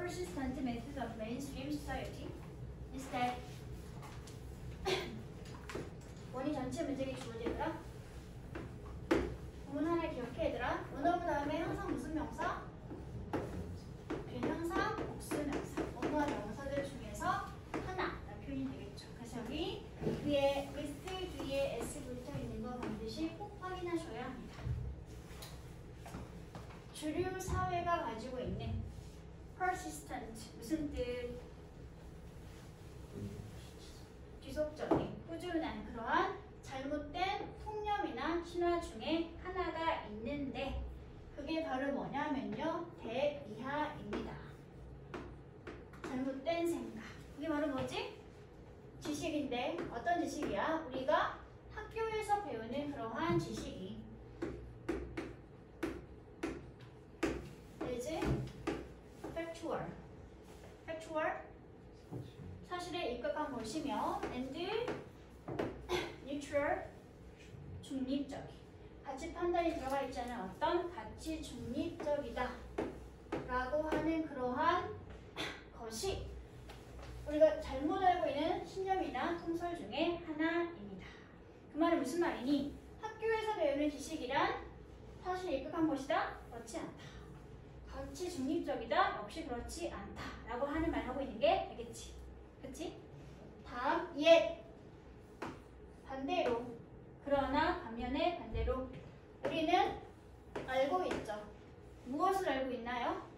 persistent method of mainstream society is that 원이 전체 문제가 주어지더라. 구문 하나 기억해 얘들아. 원어브 다음에 항상 무슨 명사? 비명사, 복수명사. 원어와 명사들 중에서 하나 표현이 되겠죠. 그래서 여기 위에 with 뒤에 s 붙어 있는 거 반드시 꼭 확인하셔야 합니다. 주류 사회가 가지고 있는 persistent 무슨 뜻? 지속적인, 꾸준한 그러한 잘못된 통념이나 신화 중에 하나가 있는데 그게 바로 뭐냐면요. 대이하입니다. 잘못된 생각. 그게 바로 뭐지? 지식인데 어떤 지식이야? 우리가 학교에서 배우는 그러한 지식이 is factual. factual 사실에 입각한 것이며 and neutral 중립적이 가치 판단이 들어가 있지 않은 어떤 가치 중립적이다 라고 하는 그러한 것이 우리가 잘못 알고 있는 신념이나 통설 중에 하나입니다. 그 말은 무슨 말이니? 학교에서 배우는 지식이란 사실에 입각한 것이다? 그렇지 않다. 가치 중립적이다? 역시 그렇지 않다 라고 하는 말 하고 있는 게 되겠지. 그치? 다음 yet 반대로 그러나 반면에 반대로 우리는 알고 있죠. 무엇을 알고 있나요?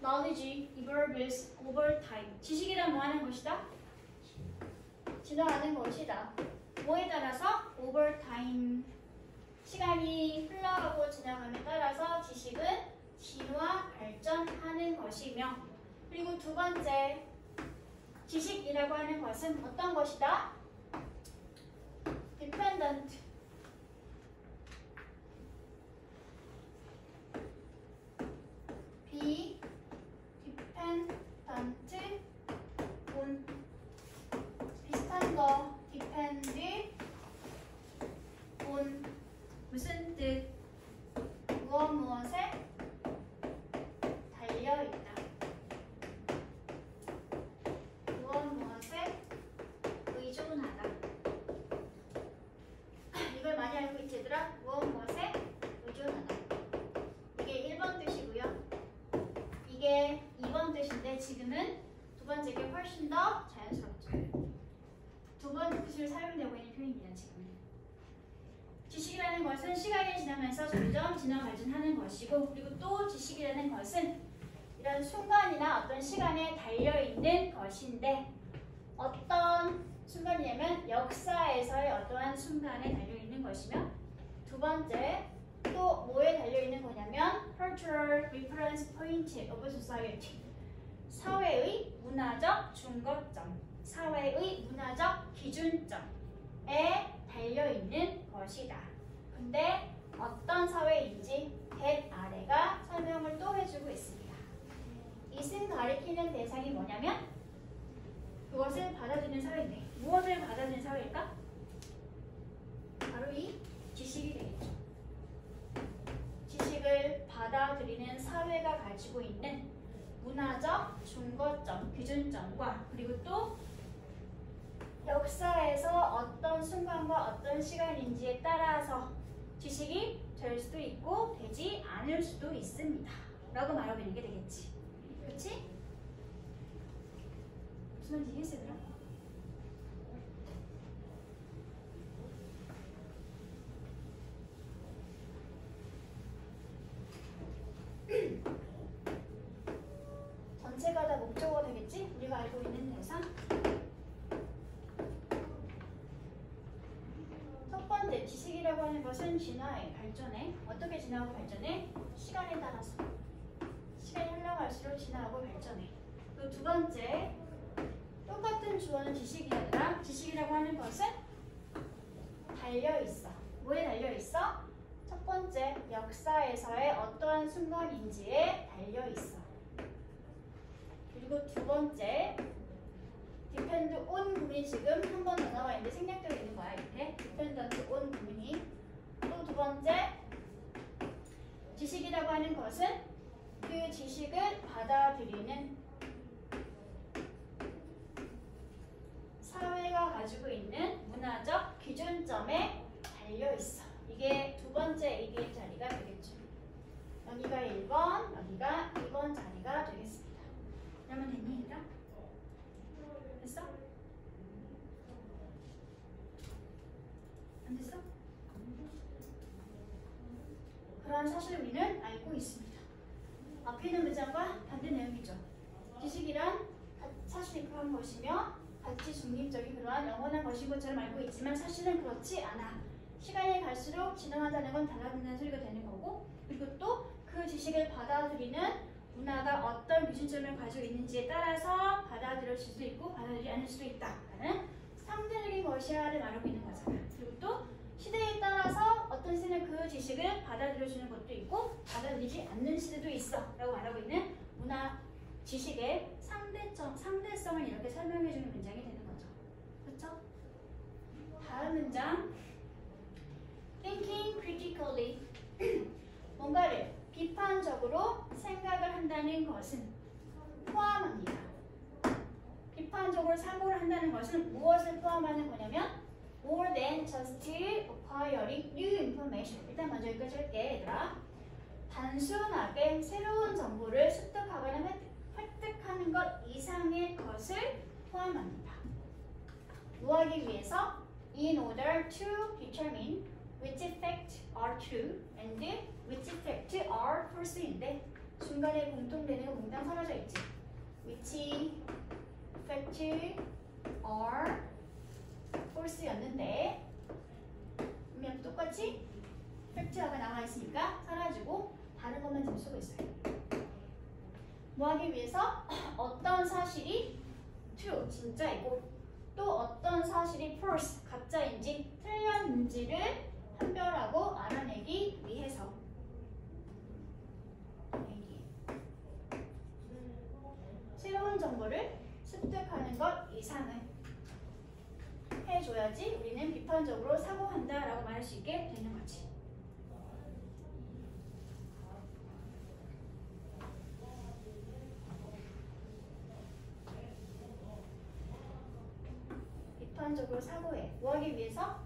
Knowledge evolves over time. 지식이란 뭐 하는 것이다? 진화하는 것이다. 뭐에 따라서? over time. 시간이 흘러가고 지나감에 따라서 지식은 진화, 발전하는 것이며 그리고 두 번째 지식이라고 하는 것은 어떤 것이다? dependent be dependent on 비슷한 거 depend on 무슨 뜻? 무엇에 달려있다. 무엇에 의존하다. 이걸 많이 알고 있지 얘들아? 무엇에 의존하다. 이게 1번 뜻이고요. 이게 2번 뜻인데 지금은 두 번째가 훨씬 더 자연스럽죠. 두 번째 뜻을 사용되고 있는 표현입니다. 지금은. 지식이라는 것은 시간이 지나면서 점점 진화 발전하는 것이고 그리고 또 지식이라는 것은 이런 순간이나 어떤 시간에 달려있는 것인데 어떤 순간이냐면 역사에서의 어떠한 순간에 달려있는 것이며 두 번째 또 뭐에 달려있는 거냐면 cultural reference point of society 사회의 문화적 중거점 사회의 문화적 기준점에 달려있는 것이다. 근데 어떤 사회인지 댓 아래가 설명을 또 해주고 있습니다. 이승 가리키는 대상이 뭐냐면 그것을 받아들이는 사회인데 무엇을 받아들이는 사회일까? 바로 이 지식이 되겠죠. 지식을 받아들이는 사회가 가지고 있는 문화적 중거점, 기준점과 그리고 또 역사에서 어떤 순간과 어떤 시간인지에 따라서 지식이 될 수도 있고 되지 않을 수도 있습니다. 라고 말하고 있는 게 되겠지. 그치? 무슨 말인지 이해했어 얘들아? 전체가 다 목적어가 되겠지? 우리가 알고 있는 대상. 첫 번째, 지식이라고 하는 것은 진화해, 발전해. 어떻게 진화하고 발전해? 시간에 따라서. 시간이 흘러갈수록 진화하고 발전해. 그리고 두 번째, 똑같은 주어는 지식이 아니라 지식이라고 하는 것은 달려있어. 뭐에 달려있어? 첫 번째, 역사에서의 어떠한 순간인지에 달려있어. 그리고 두 번째, depend on 구문이 지금 한 번 더 나와 있는데 생략되어 있는 거야. 이렇게 dependent on 구문이. 또 두 번째, 지식이라고 하는 것은 그 지식을 받아들이는 가지고 있는 문화적 기준점에 달려 있어. 이게 두 번째 ADM 자리가 되겠죠. 여기가 1번, 여기가 2번 자리가 되겠습니다. 그러면 됐니, 얘들아? 됐어? 안 됐어? 그런 사실을 우리는 알고 있습니다. 앞에 있는 문장과 반대 내용이죠. 지식이란 사실이 그런 것이며 가치 중립적인 그러한 영원한 것인 것처럼 알고 있지만 사실은 그렇지 않아. 시간이 갈수록 진화한다는 건 달라진다는 소리가 되는 거고, 그리고 또 그 지식을 받아들이는 문화가 어떤 기준점을 가지고 있는지에 따라서 받아들여질 수도 있고 받아들이지 않을 수도 있다라는 상대적인 것이야를 말하고 있는 거잖아. 그리고 또 시대에 따라서 어떤 시대는 그 지식을 받아들여주는 것도 있고 받아들이지 않는 시대도 있어 라고 말하고 있는 문화 지식의 상대성을 이렇게 설명해주는 문장이 되는 거죠. 그렇죠? 다음 문장. Thinking critically. 뭔가를 비판적으로 생각을 한다는 것은 포함합니다. 비판적으로 사고를 한다는 것은 무엇을 포함하는 거냐면 more than just acquiring new information. 일단 먼저 여기까지 할게, 얘들아. 단순하게 새로운 정보를 습득하거나 획득하는 것 이상의 것을 포함합니다. 뭐하기 위해서? In order to determine which facts are true and which facts are false인데 중간에 공통되는 거 몽땅 사라져 있지. which facts are false였는데 분명 똑같이 팩트가 나와 있으니까 사라지고 다른 것만 지금 쓰고 있어요. 뭐 하기 위해서 어떤 사실이 true, 진짜이고 또 어떤 사실이 false, 가짜인지 틀렸는지를 판별하고 알아내기 위해서. 새로운 정보를 습득하는 것 이상을 해줘야지 우리는 비판적으로 사고한다 라고 말할 수 있게 되는 거지. 비판적으로 사고해. 뭐하기 위해서?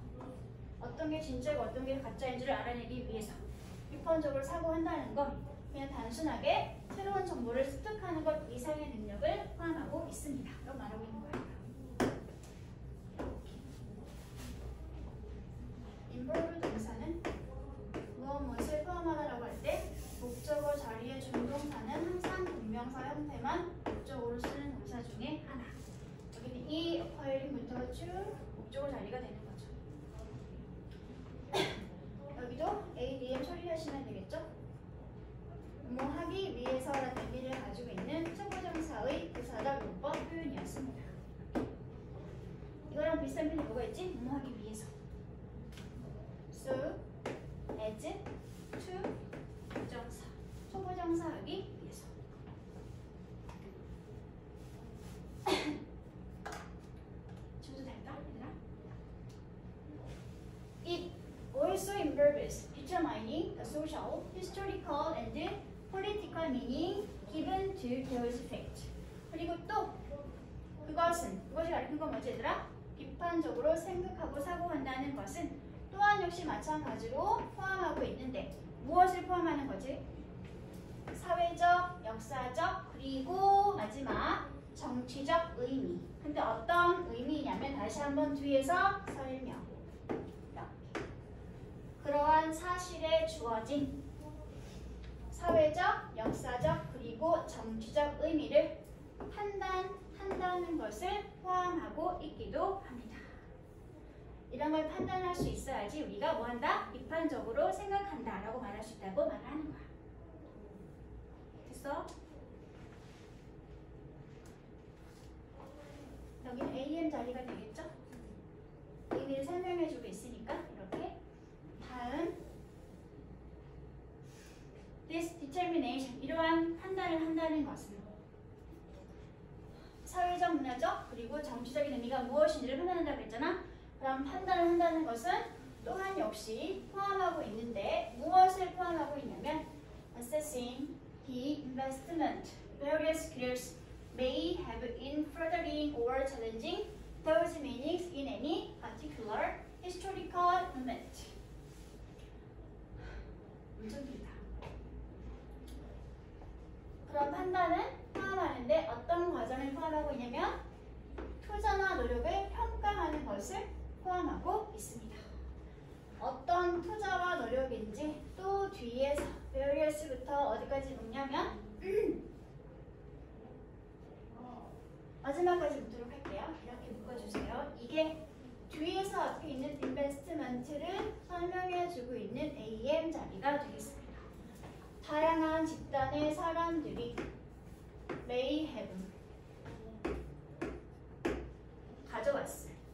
어떤 게 진짜고 어떤 게 가짜인지를 알아내기 위해서. 비판적으로 사고한다는 건 그냥 단순하게 새로운 정보를 습득하는 것 이상의 능력을 포함하고 있습니다 라고 말하고 있는 거예요. involve 동사는 무엇을 포함하다라고 할 때 목적어 자리의 준동사는 항상 동명사 형태만 목적어로 쓰는 동사 중에 하나. 여기는 이 acquiring부터 쭉 목적어 자리가 되는 거죠. 여기도 ADM 처리하시면 되겠죠? 뭐 하기 위해서라는 의미를 가지고 있는 청부정사의 부사적 용법 표현이었습니다. 이거랑 비슷한 표현이 뭐가 있지? 뭐 하기 위해서. So, as, to, 부정사, 초부정사 하기 위해서. 지워도 될까? 얘들아? It also involves determining the social, historical, and political meaning given to those facts. 그리고 또 그것이 가리킨 건 뭐지, 얘들아? 비판적으로 생각하고 사고한다는 것은 또한 역시 마찬가지로 포함하고 있는데 무엇을 포함하는 거지? 사회적, 역사적, 그리고 마지막 정치적 의미. 근데 어떤 의미냐면 다시 한번 뒤에서 설명. 이렇게. 그러한 사실에 주어진 사회적, 역사적, 그리고 정치적 의미를 판단한다는 것을 포함하고 있기도 합니다. 이런 걸 판단할 수 있어야지 우리가 뭐한다? 비판적으로 생각한다 라고 말할 수 있다고 말하는 거야. 됐어? 여기는 AM 자리가 되겠죠? 의미를 설명해주고 있으니까 이렇게. 다음 This determination, 이러한 판단을 한다는 것은 사회적, 문화적, 그리고 정치적인 의미가 무엇인지를 판단한다고 했잖아. 그럼 판단을 한다는 것은 또한 역시 포함하고 있는데 무엇을 포함하고 있냐면 assessing the investment various careers may have in furthering or challenging those meanings in any particular historical moment. 엄청 길다. 그런 판단은 포함하는데 어떤 과정을 포함하고 있냐면 투자나 노력을 평가하는 것을 포함하고 있습니다. 어떤 투자와 노력인지 또 뒤에서 various부터 어디까지 묶냐면 마지막까지 묶도록 할게요. 이렇게 묶어주세요. 이게 뒤에서 앞에 있는 인베스트먼트를 설명해주고 있는 AM 자리가 되겠습니다. 다양한 집단의 사람들이 may have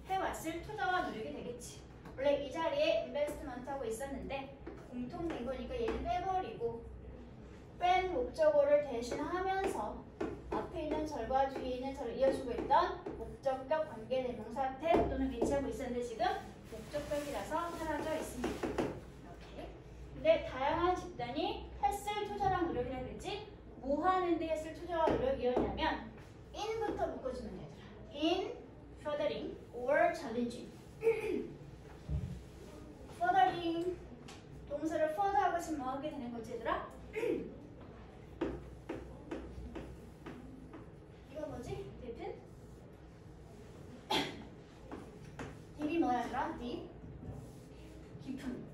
해왔을 투자와 노력이 되겠지. 원래 이 자리에 인베스트먼트 하고 있었는데 공통된 거니까 얘는 빼버리고 뺀 목적어를 대신하면서 앞에 있는 절과 뒤에 있는 절을 이어주고 있던 목적격 관계대명사 탭 또는 위치하고 있었는데 지금 목적격이라서 사라져 있습니다. 이렇게. 근데 다양한 집단이 했을 투자랑 노력이라 그랬지 뭐 하는데 했을 투자와 노력이었냐면 in부터 묶어주면 되더라. in furthering or challenging. furthering 동사를 further 하고 있으면 뭐 하게 되는 거지 얘들아? 이거 뭐지? 딥은? 딥이 뭐야 얘들아? 딥? 깊은.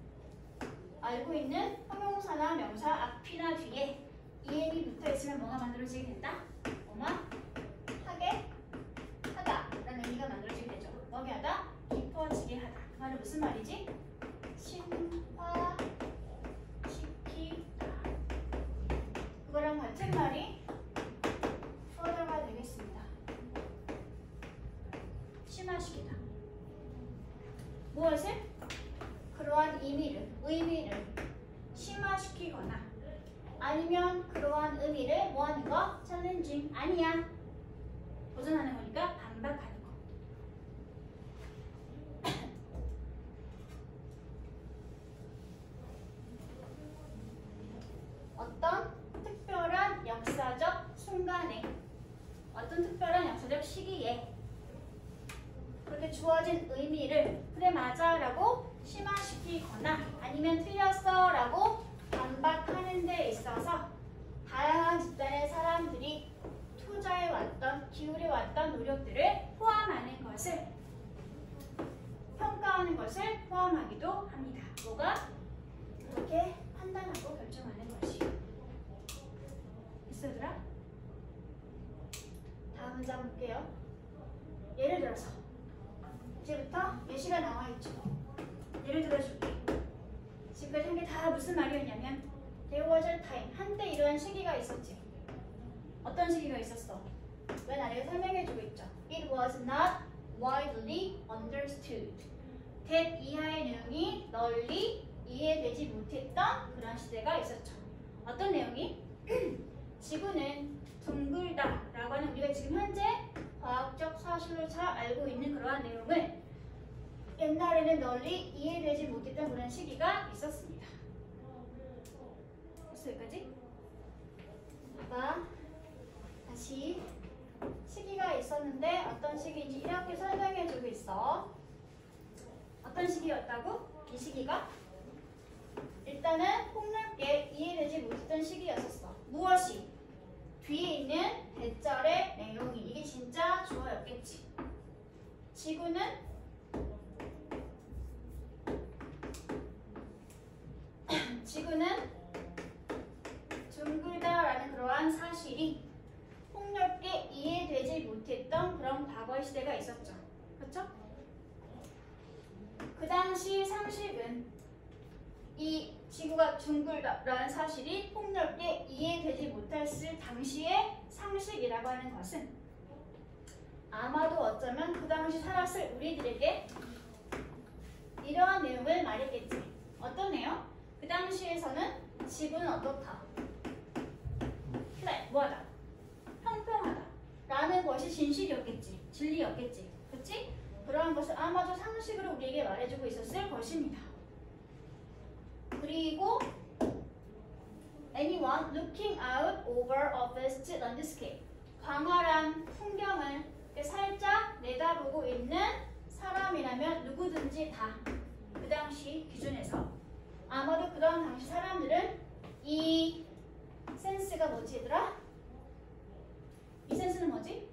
알고 있는 형용사나 명사 앞이나 뒤에 EM이 붙어있으면 뭐가 만들어지게 된다? 뭐만? 하게? 하다 라는 의미가 만들어지게 되죠. 뭐게 하다? 깊어지게 하다. 그 말은 무슨 말이지? 심화시키다. 그거랑 같은 말이 further가 되겠습니다. 심화시키다. 무엇을? 그러한 의미를 심화시키거나 아니면 그러한 의미를 뭐하는 거? 챌린징 아니야. 도전하는 거니까 반박하는 거. 어떤 특별한 역사적 순간에 어떤 특별한 역사적 시기에 그렇게 주어진 의미를 그래 맞아 라고 심화시키거나 아니면 틀렸어 라고 반박하는 데 있어서 다양한 집단의 사람들이 투자해왔던 기울여왔던 노력들을 포함하는 것을 평가하는 것을 포함하기도 합니다. 뭐가? 이렇게 판단하고 결정하는 것이. 있어 얘들아? 다음 문장 볼게요. 예를 들어서 이제부터 예시가 나와있죠. 예를 들어줄게. 지금까지 한 게 다 무슨 말이었냐면 There was a time. 한때 이러한 시기가 있었지. 어떤 시기가 있었어? 왜 아래가 설명해주고 있죠. It was not widely understood. that 이하의 내용이 널리 이해되지 못했던 그런 시대가 있었죠. 어떤 내용이? 지구는 둥글다 라고 하는 우리가 지금 현재 과학적 사실로 잘 알고 있는 그러한 내용을 옛날에는 널리 이해되지 못했던 그런 시기가 있었습니다. 됐어 여기까지? 봐봐. 다시 시기가 있었는데 어떤 시기인지 이렇게 설명해주고 있어. 어떤 시기였다고? 이 시기가? 일단은 폭넓게 이해되지 못했던 시기였었어. 무엇이? 뒤에 있는 대절의 내용이 이게 진짜 주어였겠지. 지구는 둥글다라는 그러한 사실이 폭넓게 이해되지 못했던 그런 과거의 시대가 있었죠. 그렇죠? 그 당시 상식은 이 지구가 둥글다라는 사실이 폭넓게 이해되지 못했을 당시의 상식이라고 하는 것은 아마도 어쩌면 그 당시 살았을 우리들에게 이러한 내용을 말했겠지. 어떤 내용? 그 당시에서는 지구는 어떻다? flat, 뭐하다? 평평하다 라는 것이 진실이었겠지. 진리였겠지. 그치? 그러한 것을 아마도 상식으로 우리에게 말해주고 있었을 것입니다. 그리고 anyone looking out over a vast landscape 광활한 풍경을 살짝 내다보고 있는 사람이라면 누구든지 다 그 당시 기준에서 아마도 그 당시 사람들은 이 센스가 뭐지 얘들아? 이 센스는 뭐지?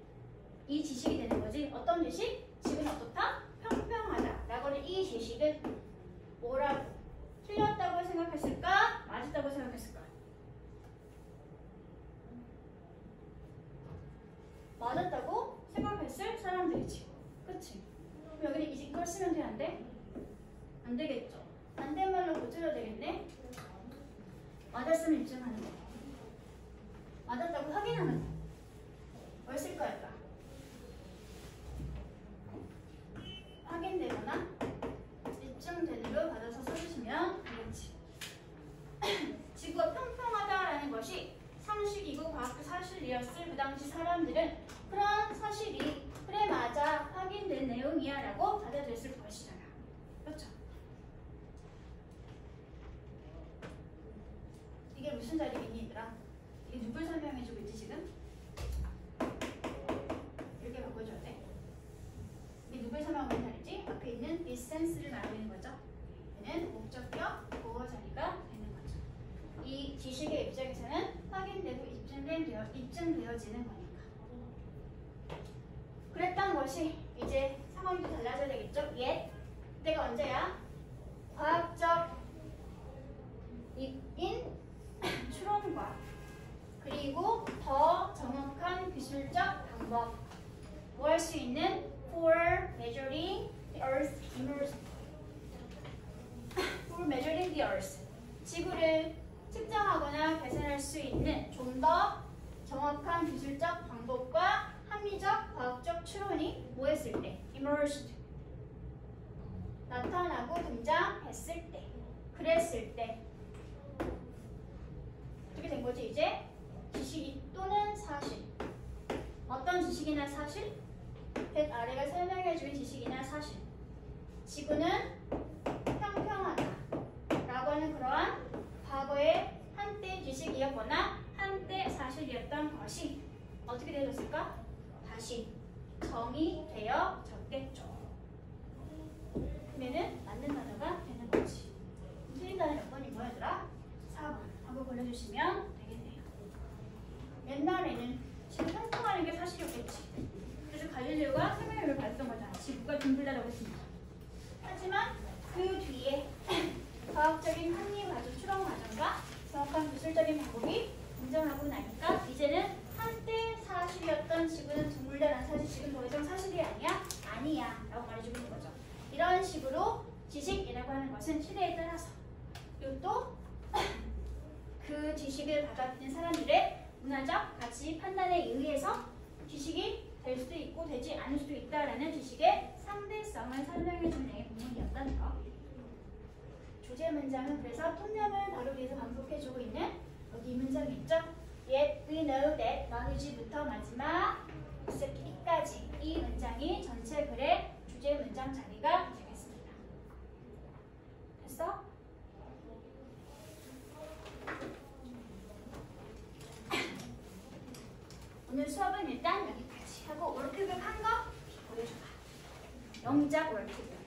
이 지식이 되는 거지. 어떤 지식? 지금 어떻다? 평평하다 라고는 이 지식을 뭐라고? 틀렸다고 생각했을까? 맞았다고 생각했을까? 맞았다고 생각했을 사람들이지. 그치? 그럼 여기는 이걸 쓰면 돼? 안 돼? 안 되겠죠. 반대말로 고쳐야 되겠네? 맞았으면 입증하는 거. 맞았다고 확인하는 거. 뭘 쓸 거일까? 확인되거나 입증되는로 받아서 써주시면 되겠지. 지구가 평평하다라는 것이 상식이고 과학적 사실이었을 그 당시 사람들은 그런 사실이 그래 맞아 확인된 내용이야 라고 받아들였을 것이잖아. 그렇죠? 이게 무슨 자리겠니 얘들아? 이게 누굴 설명해주고 있지 지금? 이렇게 바꿔줘야 돼. 이게 누굴 설명하는 자리지? 앞에 있는 이 센스를 말하고 있는 거죠. 얘는 목적격 보호 자리가 되는 거죠. 이 지식의 입장에서는 확인되고 입증되어지는 거니까. 그랬던 것이 이제 상황이 또 달라져야 되겠죠? 옛 그때가 언제야? 과학적 인 추론과 그리고 더 정확한 기술적 방법 뭐 할 수 있는 for measuring the earth immersion for measuring the earth 지구를 측정하거나 계산할 수 있는 좀 더 정확한 기술적 방법과 합리적 과학적 추론이 뭐 했을 때? emerged 나타나고 등장했을 때 그랬을 때 어떻게 된 거지 이제? 지식 또는 사실 어떤 지식이나 사실? 백 아래가 설명해준 지식이나 사실 지구는 평평하다 라고 하는 그러한 과거의 한때 지식이었거나 한때 사실이었던 것이 어떻게 되어졌을까? 다시 정의되어졌겠죠. 그러면은 맞는 단어가 되는 거지. 틀린 단어 몇 번인 거야 얘들아? 4번 하고 골라주시면 되겠네요. 옛날에는 지금 평평하는 게 사실이었겠지. 그래서 갈릴레오가 생명력을 받았던 거잖아. 지구가 둥글다라고 했습니다. 하지만 그 뒤에 과학적인 합리 과정, 추론 과정과 정확한 기술적인 방법이 등장하고 나니까 이제는 한때 사실이었던 지구는 둥글다라는 사실 지금 더 이상 사실이 아니야? 아니야 라고 말해주고 있는 거죠. 이런 식으로 지식이라고 하는 것은 시대에 따라서 그리고 또 그 지식을 받아들인 사람들의 문화적 가치 판단에 의해서 지식이 될 수도 있고 되지 않을 수도 있다라는 지식의 상대성을 설명해주는 내용의 부분이었다는 거. 조제 문장은 그래서 통념을 바로 위해서 반복해주고 있는 여기 이 문장이 있죠. Yet we know that knowledge부터 마지막 except까지 이 문장이 전체 글의 주제 문장 자리가 되겠습니다. 됐어? 오늘 수업은 일단 여기까지 하고 월크북 한 거 보여줘봐. 영작 월크북.